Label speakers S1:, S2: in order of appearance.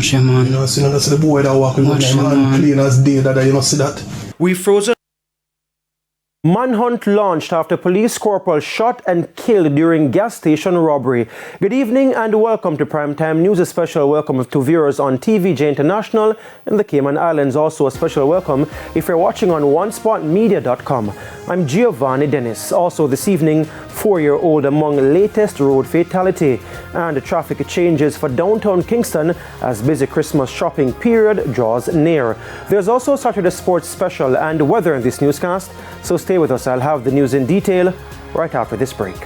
S1: Watch your man.
S2: You know, see, that's the boy that walk with
S1: Watch
S2: him
S1: your
S2: and
S1: man.
S2: clean as day that you know see that.
S3: We frozen.
S4: Manhunt launched after police corporal shot and killed during gas station robbery. Good evening and welcome to Primetime News. A special welcome to viewers on TVJ International in the Cayman Islands. Also a special welcome if you're watching on onespotmedia.com. I'm Giovanni Dennis. Also this evening, 4-year-old among latest road fatality. And the traffic changes for downtown Kingston as busy Christmas shopping period draws near. There's also Saturday Sports Special and weather in this newscast, so stay with us. I'll have the news in detail right after this break.